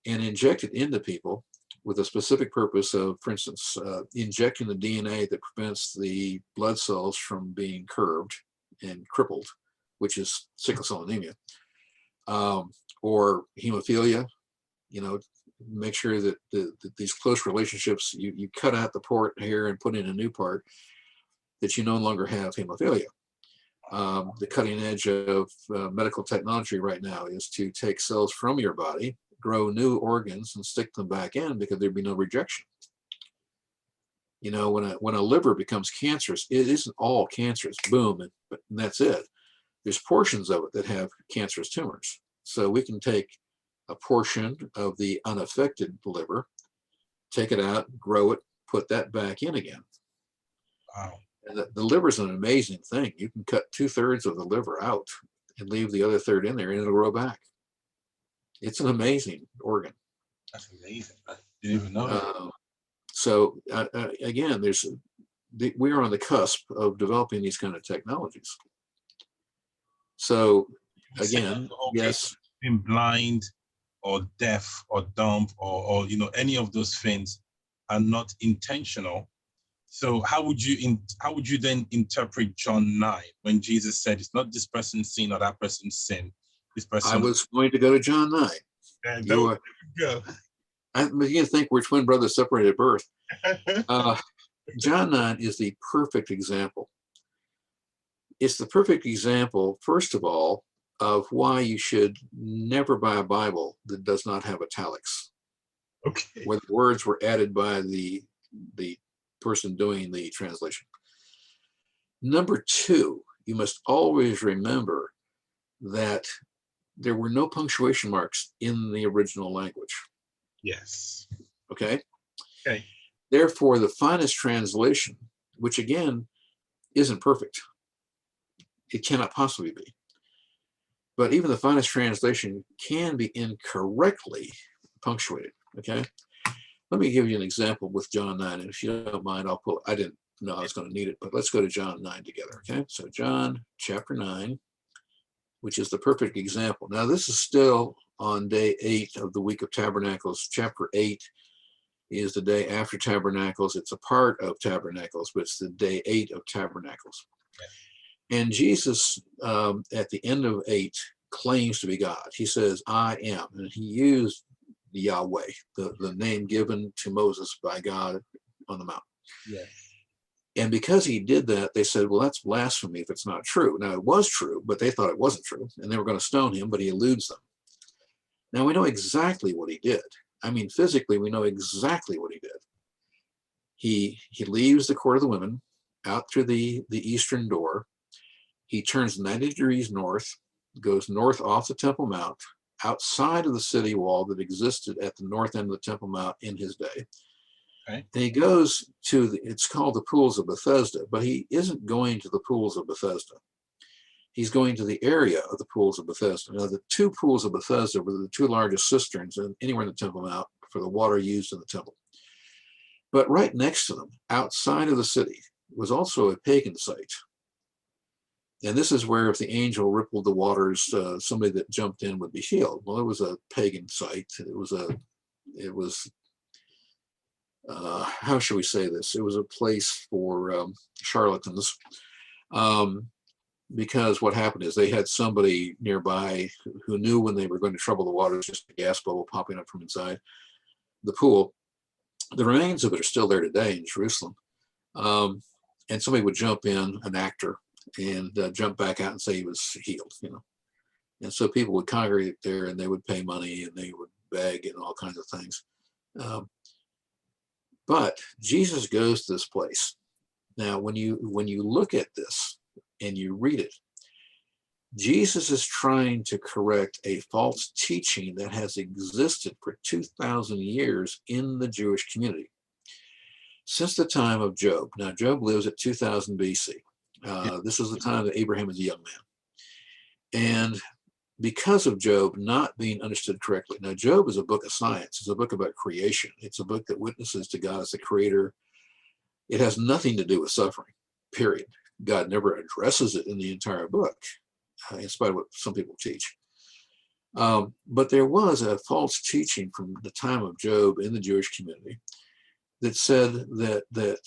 and inject it into people with a specific purpose of, for instance, injecting the DNA that prevents the blood cells from being curved and crippled, which is sickle cell anemia, or hemophilia. Make sure that these close relationships, you cut out the port here and put in a new part, that you no longer have hemophilia. The cutting edge of medical technology right now is to take cells from your body, grow new organs, and stick them back in, because there'd be no rejection. When a liver becomes cancerous, it isn't all cancerous, boom, and that's it. There's portions of it that have cancerous tumors. So we can take a portion of the unaffected liver, take it out, grow it, put that back in again. Wow. And the liver is an amazing thing. You can cut 2/3 of the liver out and leave the other third in there, and it'll grow back. It's an amazing organ. That's amazing. I didn't even know that. So again, we are on the cusp of developing these kind of technologies. So again, yes, being blind or deaf or dumb or any of those things are not intentional. So how would you then interpret John 9 when Jesus said it's not this person's sin or that person's sin? This person. I was going to go to John 9. Go. I begin to think we're twin brothers separated at birth. John 9 is the perfect example. It's the perfect example, first of all, of why you should never buy a Bible that does not have italics. Okay. Where the words were added by the person doing the translation. Number two, you must always remember that there were no punctuation marks in the original language. Yes. Okay? Okay. Therefore, the finest translation, which again isn't perfect, it cannot possibly be, but even the finest translation can be incorrectly punctuated. Okay? Let me give you an example with John 9, and if you don't mind, I didn't know I was going to need it, but let's go to John 9 together. Okay? So John chapter 9, which is the perfect example. Now, this is still on day 8 of the week of Tabernacles. Chapter 8 is the day after Tabernacles. It's a part of Tabernacles, but it's the day 8 of Tabernacles. Okay. And Jesus, at the end of 8, claims to be God. He says, I am. And he used Yahweh, the name given to Moses by God on the mountain. Yes. And because he did that, they said, well, that's blasphemy if it's not true. Now, it was true, but they thought it wasn't true, and they were going to stone him, but he eludes them. Now, we know exactly what he did. I mean, physically, we know exactly what he did. He leaves the court of the women out through the eastern door. He turns 90 degrees north, goes north off the Temple Mount, outside of the city wall that existed at the north end of the Temple Mount in his day. Okay. And he goes to, it's called the Pools of Bethesda, but he isn't going to the Pools of Bethesda. He's going to the area of the Pools of Bethesda. Now, the two Pools of Bethesda were the two largest cisterns anywhere in the Temple Mount for the water used in the temple. But right next to them, outside of the city, was also a pagan site. And this is where if the angel rippled the waters, somebody that jumped in would be healed. Well, it was a pagan site. It was how should we say this? It was a place for charlatans, because what happened is they had somebody nearby who knew when they were going to trouble the waters, just a gas bubble popping up from inside the pool. The remains of it are still there today in Jerusalem. And somebody would jump in, an actor, and jump back out and say he was healed, And so people would congregate there, and they would pay money, and they would beg and all kinds of things. But Jesus goes to this place. Now, when you look at this and you read it, Jesus is trying to correct a false teaching that has existed for 2,000 years in the Jewish community since the time of Job. Now, Job lives at 2000 BC. This is the time that Abraham is a young man. And because of Job not being understood correctly. Now, Job is a book of science. It's a book about creation. It's a book that witnesses to God as the creator. It has nothing to do with suffering, period. God never addresses it in the entire book, in spite of what some people teach. But there was a false teaching from the time of Job in the Jewish community that said that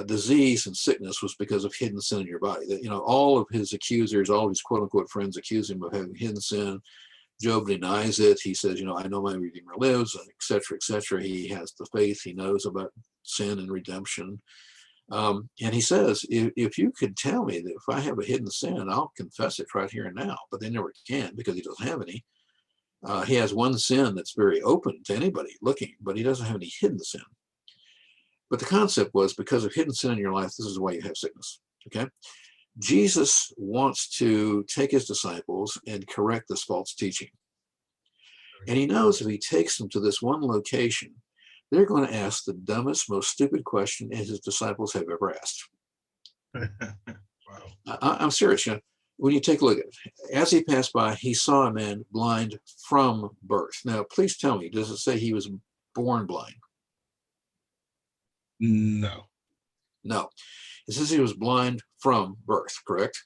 disease and sickness was because of hidden sin in your body. That, all of his accusers, all of his quote unquote friends accuse him of having hidden sin. Job denies it. He says, I know my Redeemer lives, and et cetera, et cetera. He has the faith. He knows about sin and redemption. And he says, if you could tell me that if I have a hidden sin, I'll confess it right here and now. But they never can, because he doesn't have any. He has one sin that's very open to anybody looking, but he doesn't have any hidden sin. But the concept was, because of hidden sin in your life, this is why you have sickness. Okay. Jesus wants to take his disciples and correct this false teaching. And he knows if he takes them to this one location, they're going to ask the dumbest, most stupid question his disciples have ever asked. Wow. I'm serious. When you take a look at it, as he passed by, he saw a man blind from birth. Now, please tell me, does it say he was born blind? No. No. It says he was blind from birth, correct?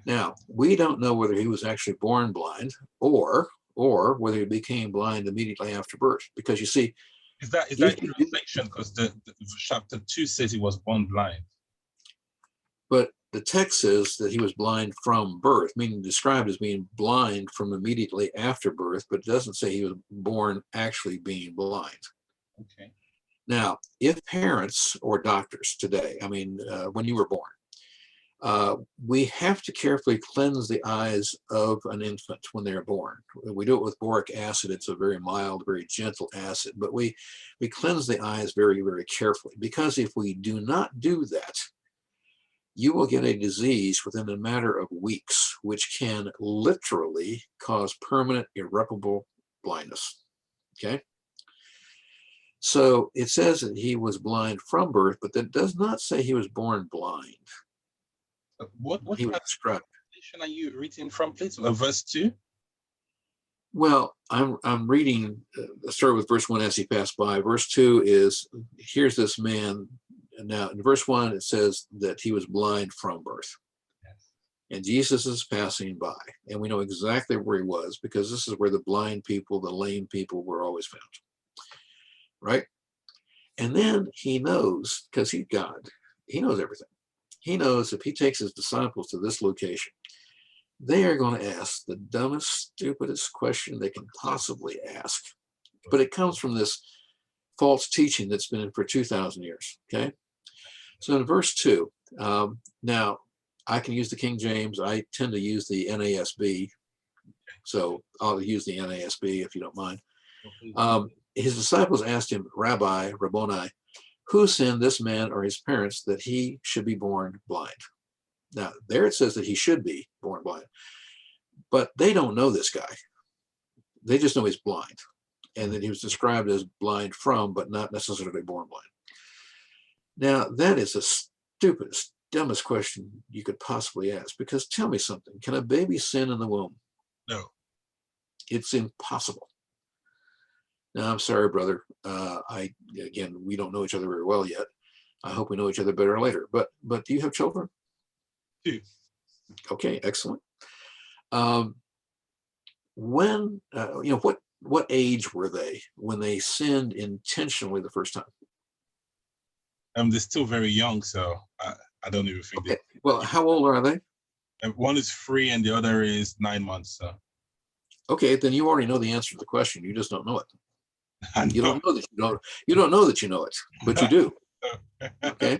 Now, we don't know whether he was actually born blind or whether he became blind immediately after birth. Because you see, is that translation? Because the chapter 2 says he was born blind. But the text says that he was blind from birth, meaning described as being blind from immediately after birth, but it doesn't say he was born actually being blind. Okay. Now, if parents or doctors today, when you were born, we have to carefully cleanse the eyes of an infant when they're born. We do it with boric acid. It's a very mild, very gentle acid, but we cleanse the eyes very, very carefully, because if we do not do that, you will get a disease within a matter of weeks, which can literally cause permanent, irreparable blindness. Okay? So it says that he was blind from birth, but that does not say he was born blind. What he was described. Are you reading from, please? Verse 2? Well, I'm reading, start with verse 1, as he passed by. Verse 2 is, here's this man. Now, in verse 1, it says that he was blind from birth. Yes. And Jesus is passing by. And we know exactly where he was, because this is where the blind people, the lame people were always found. Right? And then he knows, because he's God, he knows everything. He knows if he takes his disciples to this location, they are going to ask the dumbest, stupidest question they can possibly ask. But it comes from this false teaching that's been in for 2,000 years. Okay? So in verse 2, now I can use the King James. I tend to use the NASB. So I'll use the NASB if you don't mind. His disciples asked him, Rabbi, Rabboni, who sinned, this man or his parents, that he should be born blind? Now, there it says that he should be born blind. But they don't know this guy. They just know he's blind. And that he was described as blind from, but not necessarily born blind. Now, that is the stupidest, dumbest question you could possibly ask. Because tell me something. Can a baby sin in the womb? No. It's impossible. Now, I'm sorry, brother. Again, we don't know each other very well yet. I hope we know each other better later. But do you have children? 2. Okay, excellent. When what age were they when they sinned intentionally the first time? They're still very young, so I don't even think. Okay. Well, how old are they? One is 3 and the other is 9 months. So. Okay, then you already know the answer to the question. You just don't know it. You know. don't know that you don't. You don't know that you know it, but you do. Okay.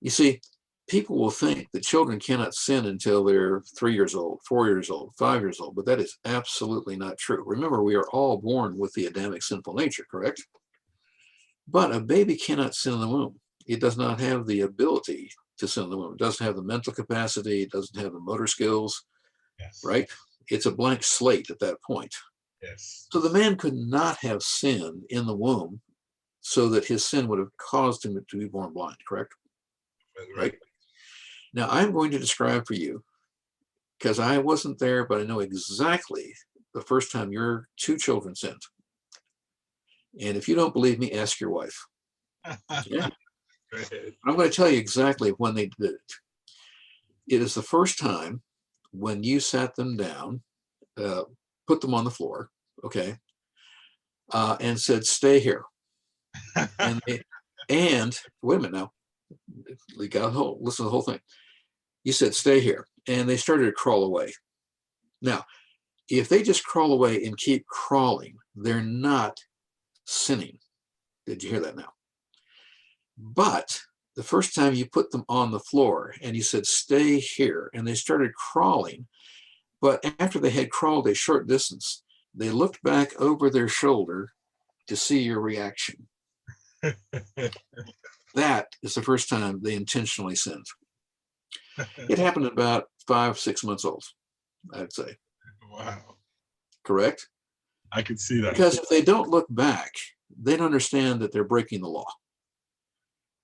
You see, people will think that children cannot sin until they're 3 years old, 4 years old, 5 years old, but that is absolutely not true. Remember, we are all born with the Adamic sinful nature, correct? But a baby cannot sin in the womb. It does not have the ability to sin in the womb. It doesn't have the mental capacity. It doesn't have the motor skills, yes. Right? It's a blank slate at that point. Yes. So the man could not have sinned in the womb so that his sin would have caused him to be born blind, correct? Right? Now, I'm going to describe for you, because I wasn't there, but I know exactly the first time your 2 children sinned. And if you don't believe me, ask your wife. Yeah. I'm going to tell you exactly when they did it. It is the first time when you sat them down put them on the floor, okay, and said, "Stay here." And wait a minute now, you got to listen to the whole thing. You said, "Stay here," and they started to crawl away. Now, if they just crawl away and keep crawling, they're not sinning. Did you hear that now? But the first time you put them on the floor and you said, "Stay here," and they started crawling, but after they had crawled a short distance, they looked back over their shoulder to see your reaction. That is the first time they intentionally sinned. It happened at about 5, 6 months old, I'd say. Wow. Correct? I could see that. Because if they don't look back, they don't understand that they're breaking the law.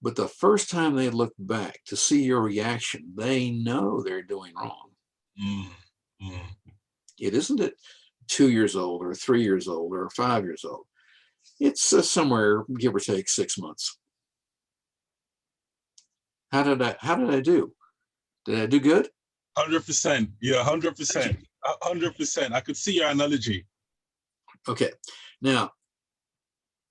But the first time they look back to see your reaction, they know they're doing wrong. It isn't at 2 years old or 3 years old or 5 years old. It's somewhere, give or take, 6 months. How did I do? Did I do good? 100%. Yeah, 100%. 100%. I could see your analogy. Okay. Now,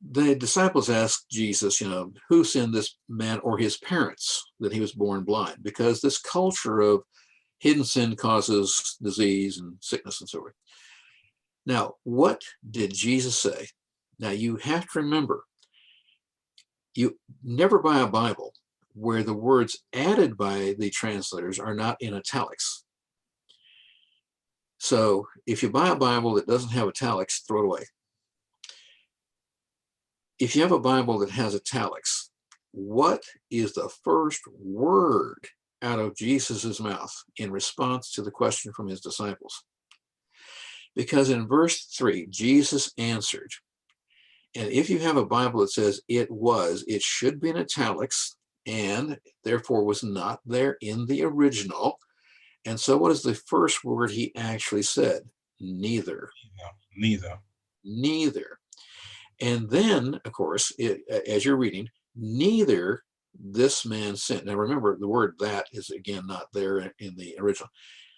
the disciples asked Jesus, who sinned, this man or his parents, that he was born blind? Because this culture of hidden sin causes disease and sickness and so forth. Now, what did Jesus say? Now, you have to remember, you never buy a Bible where the words added by the translators are not in italics. So if you buy a Bible that doesn't have italics, throw it away. If you have a Bible that has italics, what is the first word out of Jesus's mouth in response to the question from his disciples? Because in verse 3, Jesus answered. And if you have a Bible that says it should be in italics, and therefore was not there in the original. And so what is the first word he actually said? Neither. Neither. And then, of course, as you're reading, neither this man sinned. Now remember, the word "that" is again not there in the original.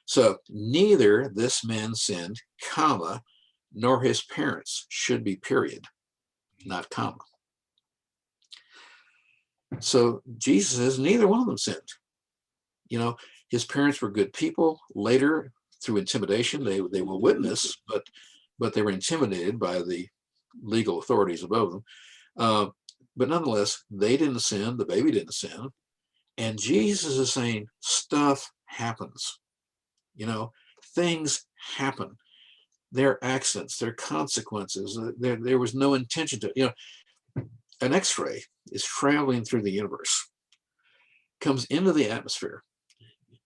So neither this man sinned, comma, nor his parents, should be period, not comma. So Jesus says neither one of them sinned. His parents were good people. Later, through intimidation, they will witness, but they were intimidated by the legal authorities above them. But nonetheless, they didn't sin. The baby didn't sin. And Jesus is saying stuff happens. Things happen. There are accidents. There are consequences. There was no intention to. An X-ray is traveling through the universe, comes into the atmosphere,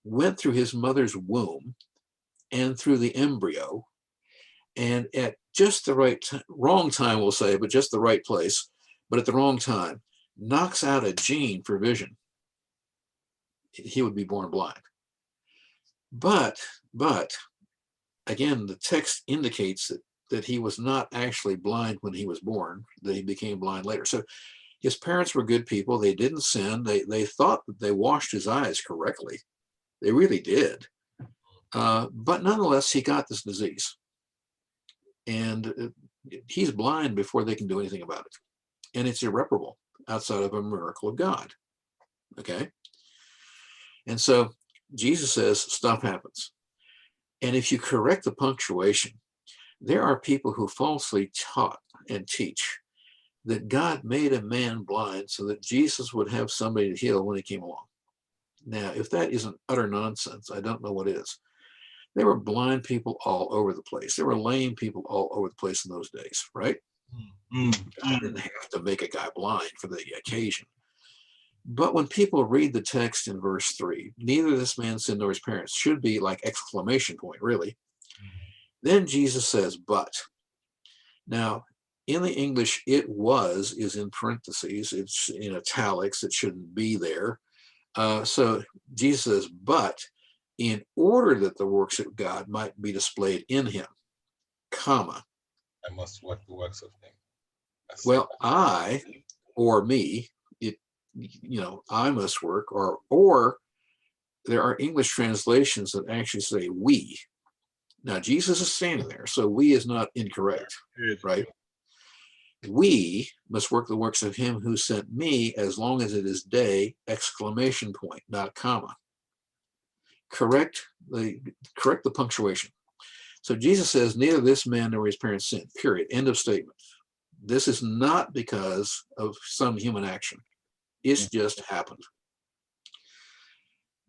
went through his mother's womb and through the embryo, and at just the wrong time, we'll say, but just the right place, but at the wrong time, knocks out a gene for vision. He would be born blind. But again, the text indicates that he was not actually blind when he was born, that he became blind later. So his parents were good people. They didn't sin. They thought that they washed his eyes correctly. They really did. But nonetheless, he got this disease. And he's blind before they can do anything about it. And it's irreparable outside of a miracle of God. Okay? And so Jesus says stuff happens. And if you correct the punctuation, there are people who falsely taught and teach that God made a man blind so that Jesus would have somebody to heal when he came along. Now, if that isn't utter nonsense, I don't know what is. There were blind people all over the place. There were lame people all over the place in those days, right? God didn't have to make a guy blind for the occasion. But when people read the text in verse 3, neither this man sinned nor his parents, should be like exclamation point, really. Then Jesus says, but. Now, in the English, it was is in parentheses. It's in italics. It shouldn't be there. So Jesus says, but in order that the works of God might be displayed in him, comma. I must work the works of him. Well, I or me, I must work, or there are English translations that actually say we. Now, Jesus is standing there, so we is not incorrect, Good. right? We must work the works of him who sent me as long as it is day, exclamation point, not comma. Correct the punctuation. So Jesus says, neither this man nor his parents sinned, period. End of statement. This is not because of some human action. It's just happened.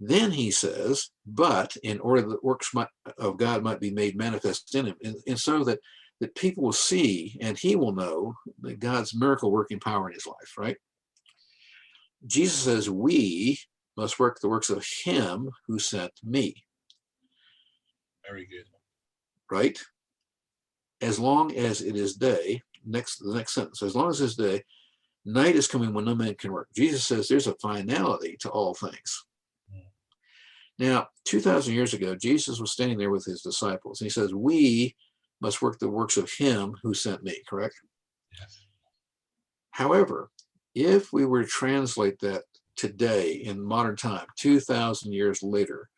Then he says, but in order that the works of God might be made manifest in him, and so that people will see and he will know that God's miracle working power in his life, right? Jesus says, we must work the works of him who sent me. Very good. Right? As long as it is day, the next sentence, as long as it is day, night is coming when no man can work. Jesus says there's a finality to all things. Now, 2,000 years ago, Jesus was standing there with his disciples, and he says, we must work the works of him who sent me, correct? Yes. However, if we were to translate that today in modern time, 2,000 years later,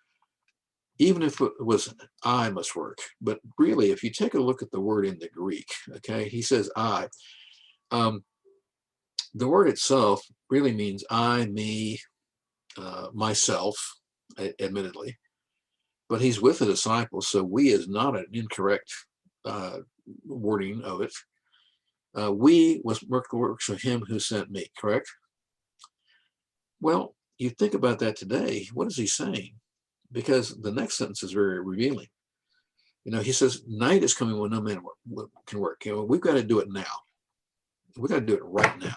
even if it was I must work, but really, if you take a look at the word in the Greek, okay, he says I. The word itself really means I, me, myself, admittedly, but he's with the disciples, so we is not an incorrect wording of it. We must work the works of him who sent me, correct? Well, you think about that today, what is he saying? Because the next sentence is very revealing. You know, he says, night is coming when no man can work. You know, we've got to do it now. We've got to do it right now.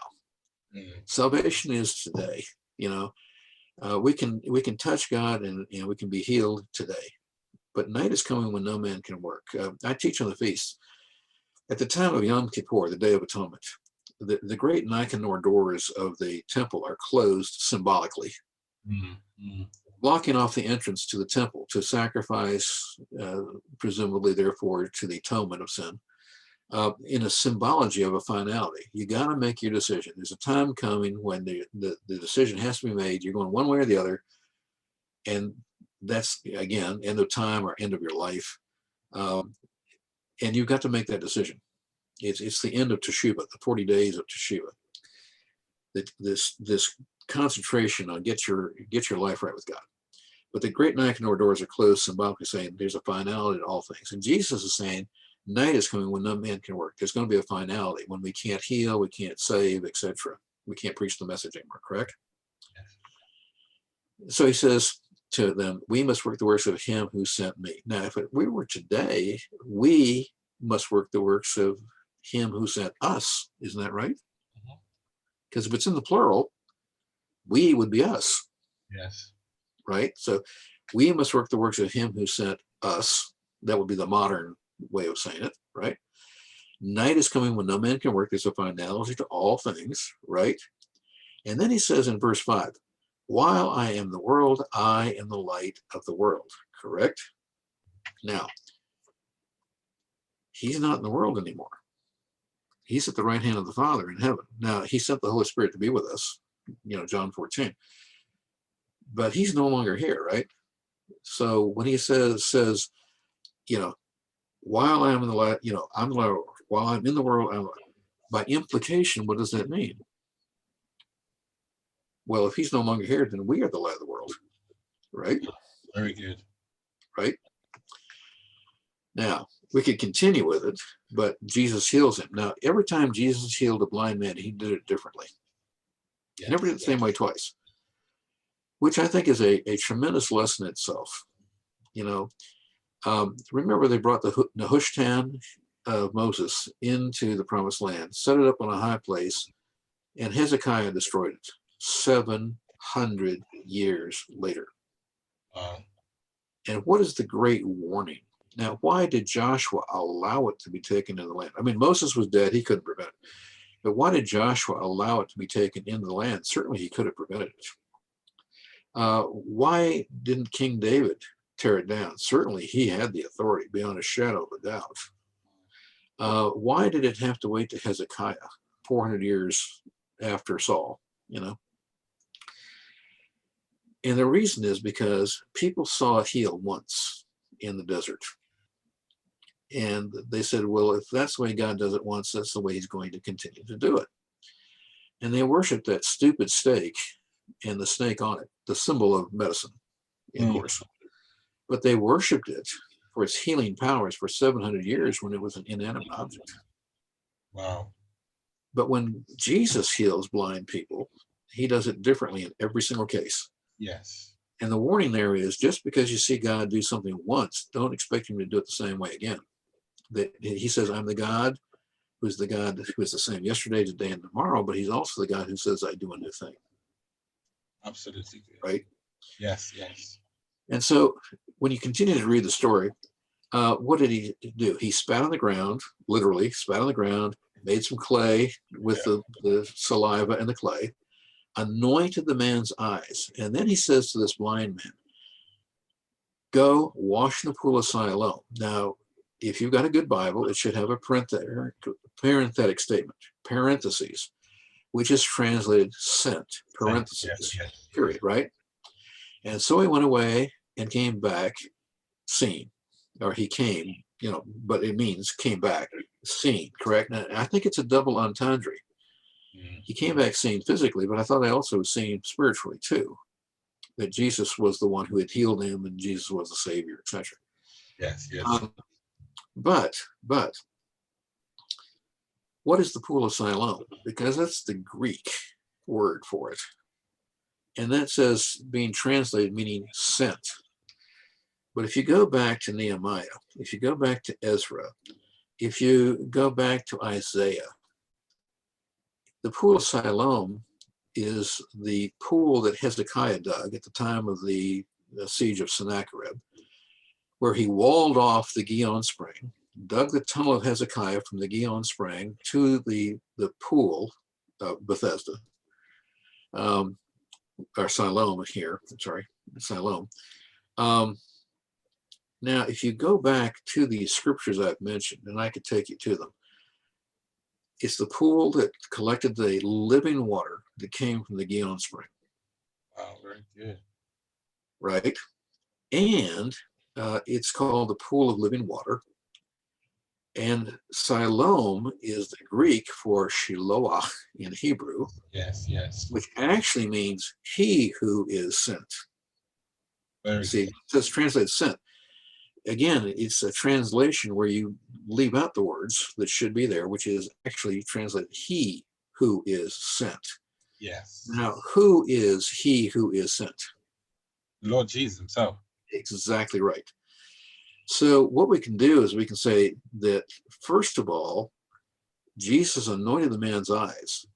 Salvation is today. You know, we can touch God and we can be healed today. But night is coming when no man can work. I teach on the feast. At the time of Yom Kippur, the Day of Atonement, the great Nicanor doors of the temple are closed symbolically, blocking off the entrance to the temple to sacrifice, presumably, therefore, to the atonement of sin, in a symbology of a finality. You got to make your decision. There's a time coming when the decision has to be made. You're going one way or the other, and that's, again, end of time or end of your life. And you've got to make that decision. It's the end of Teshuvah, the 40 days of Teshuvah. This concentration on get your life right with God. But the great Nicanor doors are closed, symbolically saying there's a finality to all things. And Jesus is saying night is coming when no man can work. There's going to be a finality when we can't heal, we can't save, etc. We can't preach the message anymore, correct? Yes. So he says to them, we must work the works of him who sent me. Now, if we were today, we must work the works of him who sent us. Isn't that right? Because if it's in the plural, we would be us. Yes. Right? So we must work the works of him who sent us. That would be the modern way of saying it, right? Night is coming when no man can work. There's a finality to all things, right? And then he says in verse 5, while I am the world, I am the light of the world, correct? Now, he's not in the world anymore. He's at the right hand of the Father in heaven. Now, he sent the Holy Spirit to be with us, John 14. But he's no longer here, right? So when he says, while I am in the light, I'm the light, while I'm in the world, I'm by implication, what does that mean? Well, if he's no longer here, then we are the light of the world, right? Very good. Right? Now, we could continue with it, but Jesus heals him. Now, every time Jesus healed a blind man, he did it differently. He never did it the same way twice, which I think is a tremendous lesson itself. Remember they brought the Nehushtan of Moses into the promised land, set it up on a high place, and Hezekiah destroyed it 700 years later. And what is the great warning? Now, why did Joshua allow it to be taken into the land? I mean, Moses was dead. He couldn't prevent it. But why did Joshua allow it to be taken into the land? Certainly he could have prevented it. Why didn't King David tear it down? Certainly he had the authority beyond a shadow of a doubt. Why did it have to wait to Hezekiah, 400 years after Saul, And the reason is because people saw it heal once in the desert. And they said, well, if that's the way God does it once, that's the way he's going to continue to do it. And they worshiped that stupid snake and the snake on it, the symbol of medicine, of course. But they worshiped it for its healing powers for 700 years when it was an inanimate object. Wow. But when Jesus heals blind people, he does it differently in every single case. Yes. And the warning there is, just because you see God do something once, don't expect him to do it the same way again. That he says, I'm the God who is the same yesterday, today, and tomorrow, but he's also the God who says, I do a new thing. Absolutely. Right? Yes, yes. And so when you continue to read the story, what did he do? He spat on the ground, literally spat on the ground, made some clay with the saliva and the clay, anointed the man's eyes. And then he says to this blind man, go wash in the pool of Siloam. Now, if you've got a good Bible, it should have a parenthetic statement, parentheses, which is translated sent, parentheses, period, right? And so he went away and came back seen, or he came, but it means came back seen, correct? Now, I think it's a double entendre. He came back seen physically, but I thought I also seen spiritually too, that Jesus was the one who had healed him and Jesus was the Savior, etc. Yes, yes. But what is the pool of Siloam? Because that's the Greek word for it. And that says being translated, meaning sent. But if you go back to Nehemiah, if you go back to Ezra, if you go back to Isaiah, the pool of Siloam is the pool that Hezekiah dug at the time of the siege of Sennacherib, where he walled off the Gihon spring, dug the tunnel of Hezekiah from the Gihon spring to the pool of Bethesda, or Siloam here, sorry, Siloam. Now, if you go back to the scriptures I've mentioned, and I could take you to them, it's the pool that collected the living water that came from the Gihon spring. Wow, very good. Right? And it's called the pool of living water. And Siloam is the Greek for Shiloah in Hebrew. Yes, yes. Which actually means he who is sent. See, it says translated sent. Again, it's a translation where you leave out the words that should be there, which is actually translated he who is sent. Yes. Now, who is he who is sent? Lord Jesus himself. Exactly right. So what we can do is we can say that, first of all, Jesus anointed the man's eyes,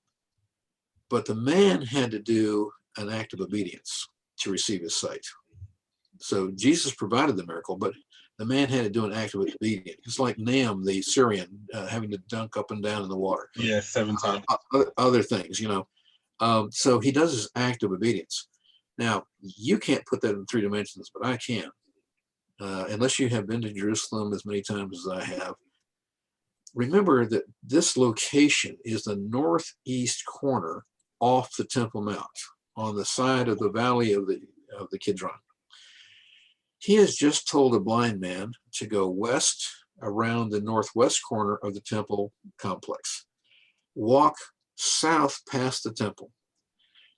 but the man had to do an act of obedience to receive his sight. So Jesus provided the miracle, but the man had to do an act of obedience. It's like Nahum, the Syrian, having to dunk up and down in the water. Yeah, 7 times. Other things, So he does his act of obedience. Now, you can't put that in 3 dimensions, but I can. Unless you have been to Jerusalem as many times as I have. Remember that this location is the northeast corner off the Temple Mount, on the side of the valley of the Kidron. He has just told a blind man to go west around the northwest corner of the temple complex, walk south past the temple,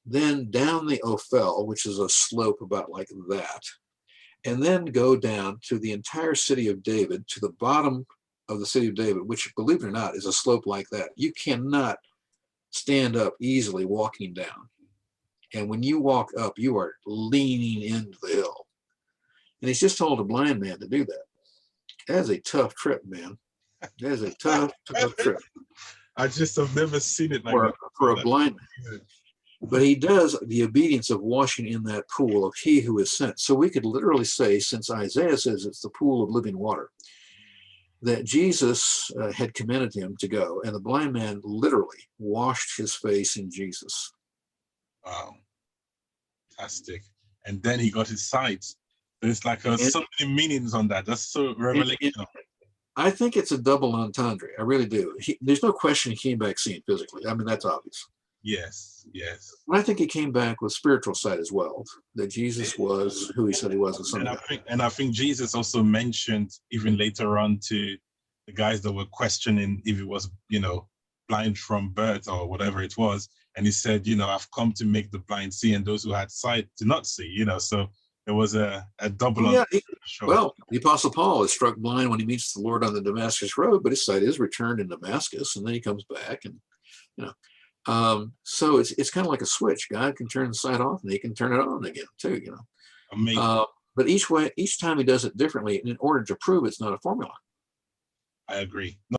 then down the Ophel, which is a slope about like that, and then go down to the entire city of David, to the bottom of the city of David, which, believe it or not, is a slope like that. You cannot stand up easily walking down. And when you walk up, you are leaning into the hill. And he's just told a blind man to do that. That's a tough trip, man. That is a tough trip. I just have never seen it like that. For a blind man. But he does the obedience of washing in that pool of he who is sent. So we could literally say, since Isaiah says it's the pool of living water, that Jesus had commanded him to go, and the blind man literally washed his face in Jesus. Wow. Fantastic. And then he got his sight. There's like so many meanings on that. That's so revelational. I think it's a double entendre. I really do. There's no question he came back seeing physically. I mean, that's obvious. Yes, yes. And I think he came back with spiritual sight as well, that Jesus was who he said he was. And I think Jesus also mentioned even later on to the guys that were questioning if he was, blind from birth or whatever it was. And he said, I've come to make the blind see and those who had sight to not see, so there was a double. Oh, yeah. Sure. Well, the Apostle Paul is struck blind when he meets the Lord on the Damascus road, but his sight is returned in Damascus, and then he comes back, and so it's kind of like a switch. God can turn the sight off, and he can turn it on again too. Amazing. But each time he does it differently in order to prove it's not a formula. I agree.